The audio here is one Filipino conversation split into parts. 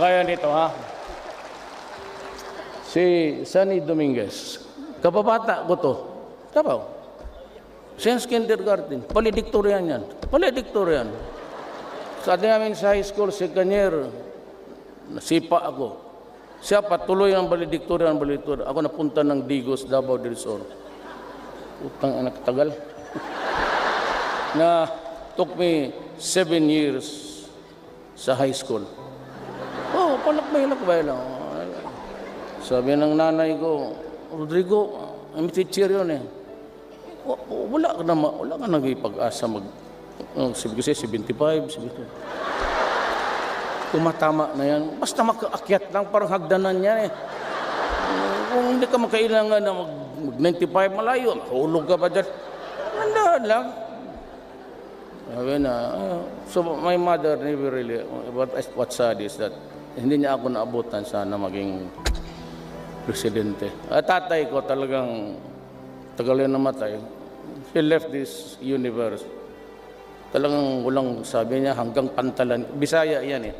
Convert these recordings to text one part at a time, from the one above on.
kayo nito, ha? Si Sunny Dominguez. Kababata ko to. Tabaw. Since kindergarten. Valedictorian yan. Valedictorian. Sa atin namin sa high school, second year, nasipa ako. Siya patuloy ang valedictorian. Ako napunta ng Digos, Davao del Sur. Utang anak tagal. Na took me 7 years sa high school. Oh, palak ba lang. Sabi ng nanay ko, Rodrigo, ang teacher yun eh. Wala ka nag-ipag-asa sabi ko siya, 75, 72. Tumatama na yan. Basta makaakyat lang, parang hagdanan niya eh. Kung hindi ka makailangan na mag-95 malayo, mahulog ka pa dyan. Handaan lang. Sabi na, so my mother never really, what sad is that, hindi niya ako naabutan sana maging presidente. At tatay ko talagang tagal yun namatay. He left this universe. Talagang walang sabi niya hanggang pantalan. Bisaya yan eh.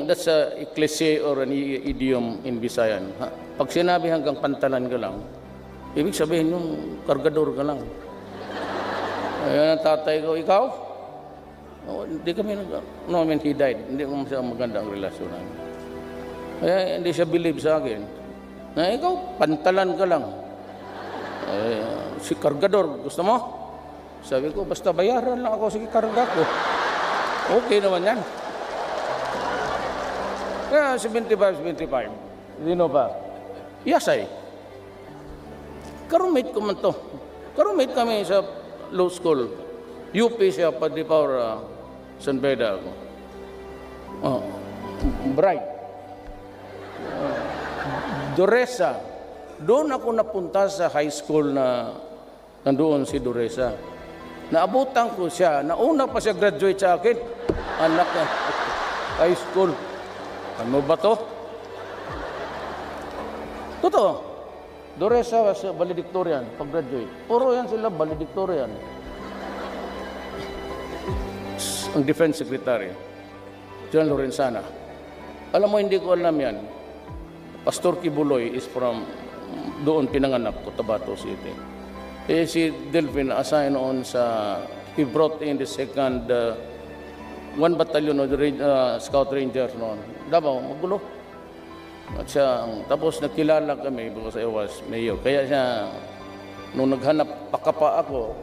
That's a cliche or an idiom in Visayan. Pag sinabi hanggang pantalan ka lang, ibig sabihin yung kargador ka lang. Ayan ang tatay ko, ikaw? Hindi kami no, I mean, he died. Hindi ko masaya maganda ang relasyon namin. Kaya hindi siya believe sa akin. Na ikaw, pantalan ka lang. Si kargador, gusto mo? Sabi ko, basta bayaran lang ako, sige karga ko. Okay naman yan. Kaya 75. Hindi no ba? Yasay. Karumate ko man to. Karumate kami sa law school. UP siya, Padipaur, San Beda ako. Bright. Duresa. Doon ako napunta sa high school na nandoon si Duresa. Naabutan ko siya. Nauna pa siya graduate sa akin. Anak na. High school. Ano ba to? Totoo. Duresa was valedictorian pag-graduate. Puro yan sila valedictorian. Ang Defense Secretary, John Lorenzana. Alam mo, hindi ko alam yan. Pastor Kibuloy is from doon pinanganak ko, Tabato City. Si Delvin assigned on sa, he brought in the second, 1 battalion of the Scout Rangers noon. Davao, magulo. At siya, tapos nakilala kami because I was mayor. Kaya siya, nung naghanap pakapa ako,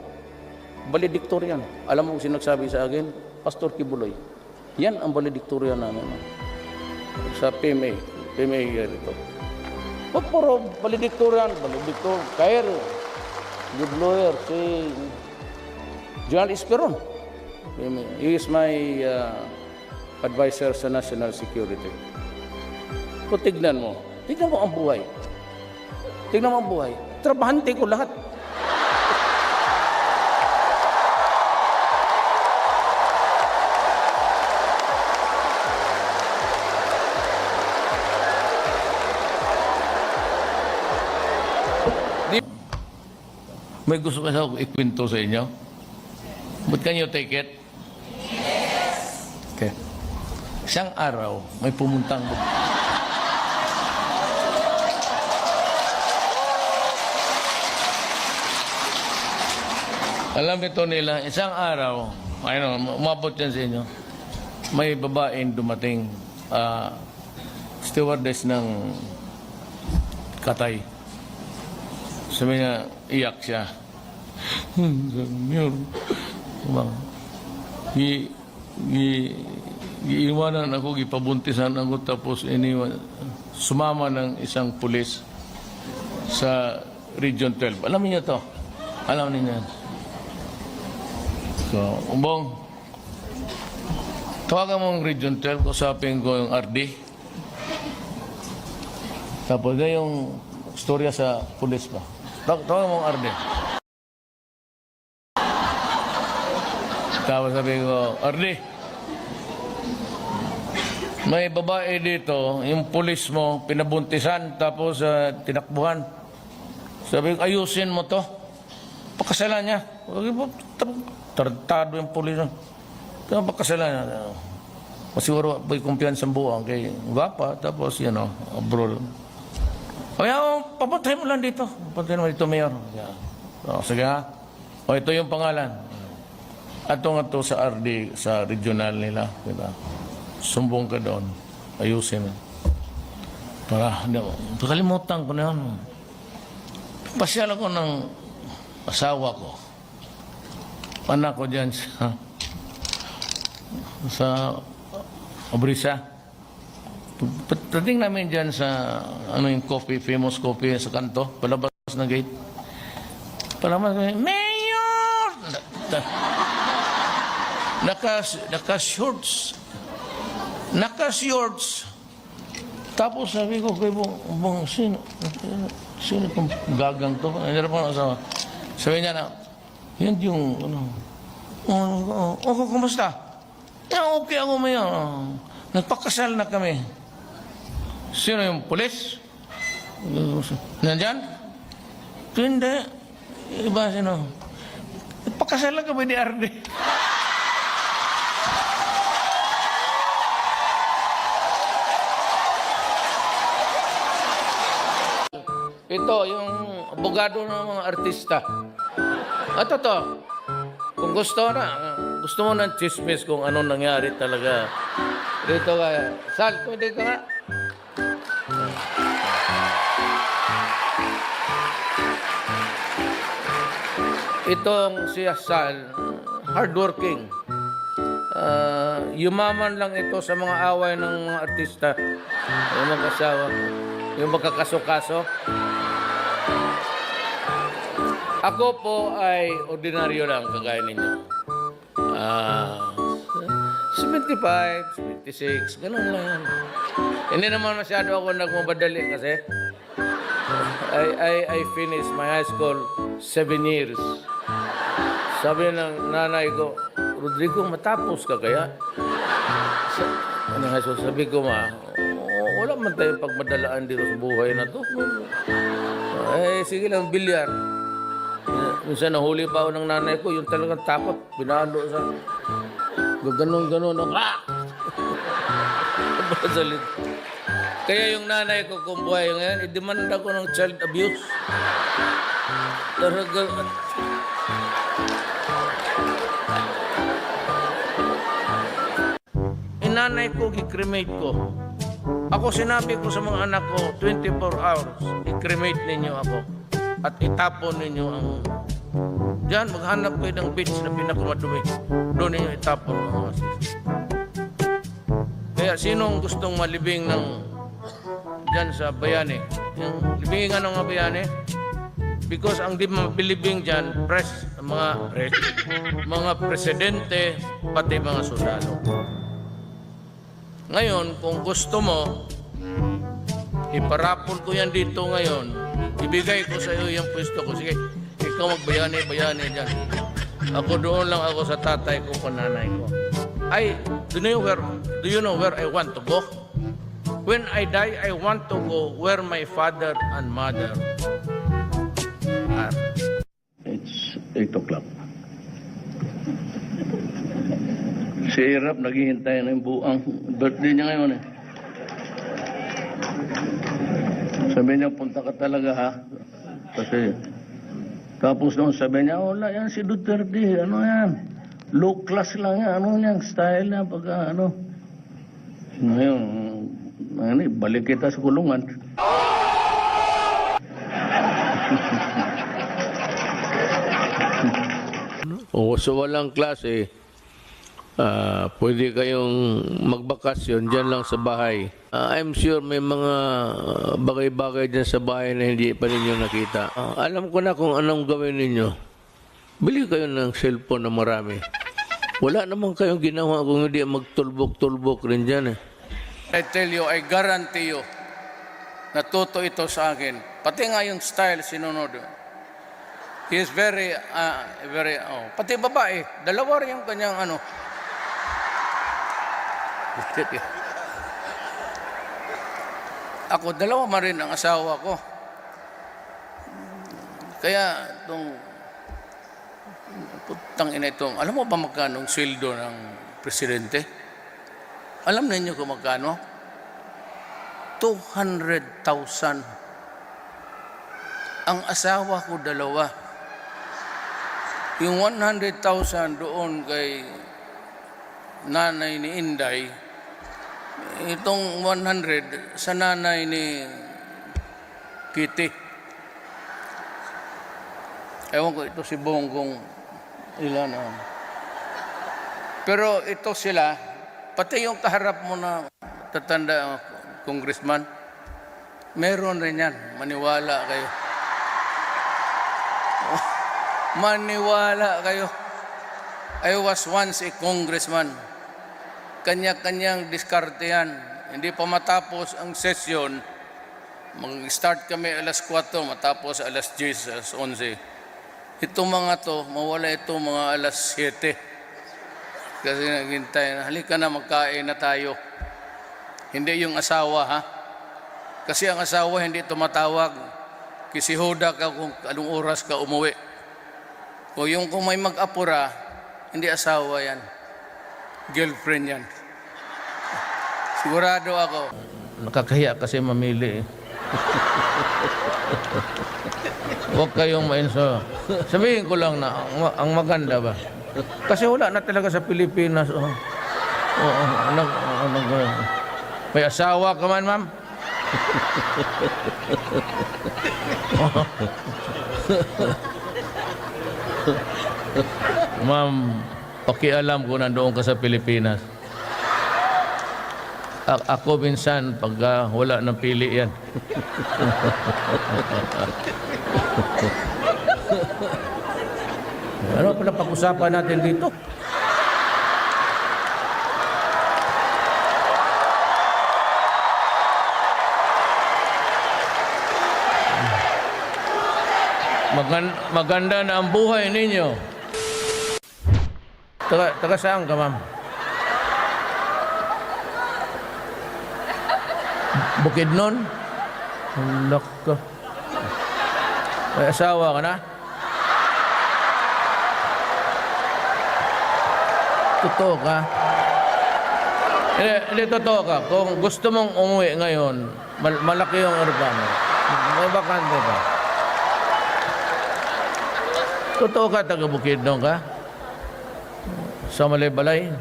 valedictorian. Alam mo kung sinagsabi sa akin? Pastor Kibuloy. Yan ang valedictorian namin. Sa PMA. PMA ito. Puro valedictorian. Kair. Good lawyer. Si General Esperon. He is my advisor sa national security. Kung tignan mo ang buhay. Tignan mo ang buhay. Trabahante ko lahat. May gusto ka ikwento sa inyo? But can you take it? Yes! Okay. Isang araw, may pumuntang alam nito nila, isang araw, umabot yan sa inyo, may babaeng dumating, stewardess ng Katay. Sabi niya, iyak siya. Iiwanan ako, ipabuntisan ako, tapos sumama ng isang pulis sa Region 12. Alam niyo to? Alam niyo yan. So, Umbong, tawagan mo ang Region 12, kusapin ko yung RD. Tapos na yung storya sa pulis ba? Tawagan mo ang RD. Tapos sabi ko, RD, may babae dito, yung pulis mo, pinabuntisan, tapos tinakbuhan. Sabi ko, ayusin mo to. Pagkasalan niya. Tartado yung pulis. Kaya pagkasalan niya. Siguro may kumpiyansa ang buwan kay gwapa, tapos abroad. Kaya papatay mo lang dito. Papatay mo dito, Mayor. Yeah. Sige ha. Ito yung pangalan. Ato nga to sa RD, sa regional nila. Diba? Sumbong ka doon. Ayusin. Kalimutan ko na yun. Pasyal ako ng asawa ko. Anak ko dyan sa Obrisa. Pagdating namin dyan sa yung coffee, famous coffee sa kanto, palabas ng gate. Palabas ng Mayor! Naka-shorts. Naka-shorts. Tapos sabi ko, kay Bong, sino kung gagang to? Sabi niya na, yan yung, kumusta? Okay ako, Mayor. Nagpakasal na kami. Sino yung pulis? Nandyan? Hindi. Iba sino? Nagpakasal na kami ni Arde. Ito, yung abogado ng mga artista. At ito, kung gusto mo ng chismis kung anong nangyari talaga. Dito ka, Sal, pwede ka nga. Itong si Sal, hardworking. Yumaman lang ito sa mga away ng mga artista. Yung mag-asawa, yung magkakaso-kaso. Ako po ay ordinaryo lang, kagaya ninyo. 75, 76, ganun lang yan. Hindi naman masyado ako nagmamadali kasi I finished my high school 7 years. Sabi ng nanay ko, Rodrigo, matapos ka kaya? Sabi ko, wala man tayong pagmadalaan dito sa buhay na to. Sige lang, bilyar. Minsan nahuli pa ako ng nanay ko, yung talagang takot, pinalo sa... Ganon-ganon ako. Kaya yung nanay ko kung buhay ngayon, idemanda ko ng child abuse. Talagang... Inanay ko, i-cremate ko. Ako sinabi ko sa mga anak ko, 24 hours, i-cremate ninyo ako. At itapon ninyo ang... Diyan, maghanap kayo ng beach na pinakamadumi. Doon ninyo itapon ang mga asis. Kaya sinong gustong malibing ng... Diyan sa Bayani? Yung libingan ng mga Bayani? Because ang di mabilibing dyan, mga presidente, pati mga sundalo. Ngayon, kung gusto mo, iparapol ko yan dito ngayon, ibigay ko sa iyo yung pwesto ko. Sige, ikaw magbayani dyan. Ako doon lang ako sa tatay ko, pananay ko. Do you know where I want to go? When I die, I want to go where my father and mother are. It's 8 o'clock. Si Irap naghihintay ng buang birthday niya ngayon eh. Sabi niya, punta ka talaga ha. Kasi, tapos nung sabi niya, wala yan si Duterte, ano yan? Low class lang yan, ano yan, style niya pagka ano. Ngayon, balik kita sa kulungan. So walang klase, pwede kayong magbakasyon dyan lang sa bahay. I'm sure may mga bagay-bagay dyan sa bahay na hindi pa ninyo nakita. Alam ko na kung anong gawin ninyo. Bili kayo ng cellphone na marami. Wala naman kayong ginawa kung hindi magtulbok-tulbok rin dyan eh. I tell you, I guarantee you, natuto ito sa akin. Pati nga yung style sinunod. He is very, pati babae, dalawa rin yung kanyang ano. Ako, dalawa man rin ang asawa ko. Kaya, putang ina itong, alam mo ba magkano ang sweldo ng presidente? Alam ninyo kung magkano? 200,000. Ang asawa ko dalawa. Yung 100,000 doon kay nanay ni Inday, itong 100 sa nanay ni Kitty. Ewan ko, ito si Bonggong ilan. Pero ito sila, pati yung kaharap mo na tatanda, congressman, meron rin yan. Maniwala kayo. Maniwala kayo. I was once a congressman. Kanya-kanyang diskarte yan. Hindi pa matapos ang sesyon, mag-start kami alas 4, matapos alas 10, alas 11. Itong mga to, mawala ito mga alas 7. Kasi naghintay na, halika na, magkain na tayo. Hindi yung asawa, ha? Kasi ang asawa hindi tumatawag. Kisihoda ka kung anong oras ka umuwi. O yung kung may mag-apura, hindi asawa yan. Girlfriend yan. Sigurado ako. Nakakahiya kasi mamili. Huwag kayong mainso. Sabihin ko lang na ang maganda ba? Kasi wala na talaga sa Pilipinas. May asawa ka man, ma'am? Ma'am, pakialam ko nandoon ka sa Pilipinas. Ako minsan, pag wala nang pili yan. Ano pala pag-usapan natin dito? Maganda na ang buhay ninyo. Taga saan ka, ma'am? Bukidnon? Hulak ka. May asawa ka na? Totoo ka? Hindi totoo ka. Kung gusto mong umuwi ngayon, malaki yung urbano. May bakante ka. Totoo ka, taga Bukidnon ka? Sa Malay-Balay?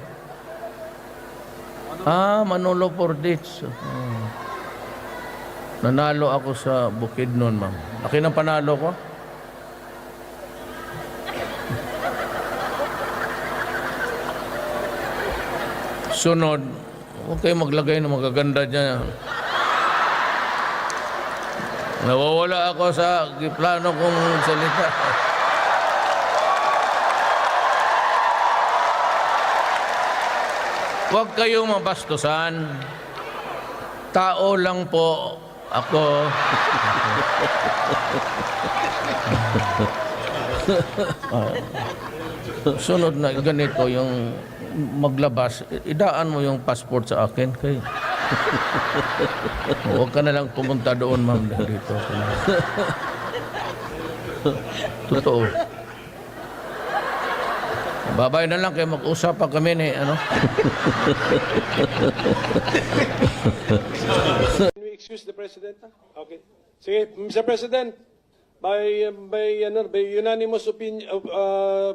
Manolo Portich. Nanalo ako sa Bukidnon, ma'am. Laki ng panalo ko. Sunod, huwag kayo maglagay ng magaganda dyan. Nawawala ako sa plano kong salita. Huwag kayong mabastusan. Tao lang po ako. Sunod na ganito yung maglabas, idaan mo yung passport sa akin. Kay. Huwag ka na lang pumunta doon, ma'am, dito. Totoo. Babay na lang kayo, mag-usap pa kami ni, ano? Can we excuse the President? Okay. Sige, Mr. President, by unanimous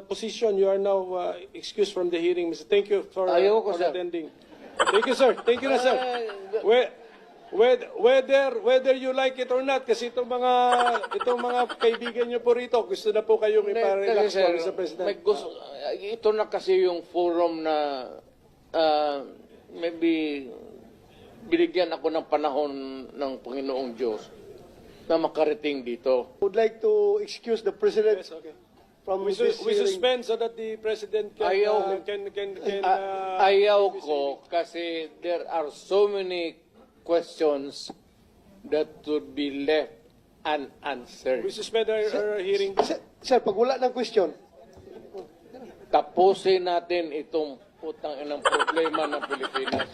position, you are now excused from the hearing. Mr. Thank you for attending. Thank you, sir. Thank you, sir. Whether you like it or not, kasi itong mga kaibigan niyo po rito, gusto na po kayong iparelax po, Mr. President. Ito na kasi yung forum na maybe binigyan ako ng panahon ng Panginoong Diyos na makarating dito. Would like to excuse the President Yes, okay. from We this hearing. suspend so that the President can Ayaw ko kasi there are so many questions that would be left unanswered. we suspend our hearing. Sir, pag wala ng question, Tapusin natin itong putang inang problema ng Pilipinas.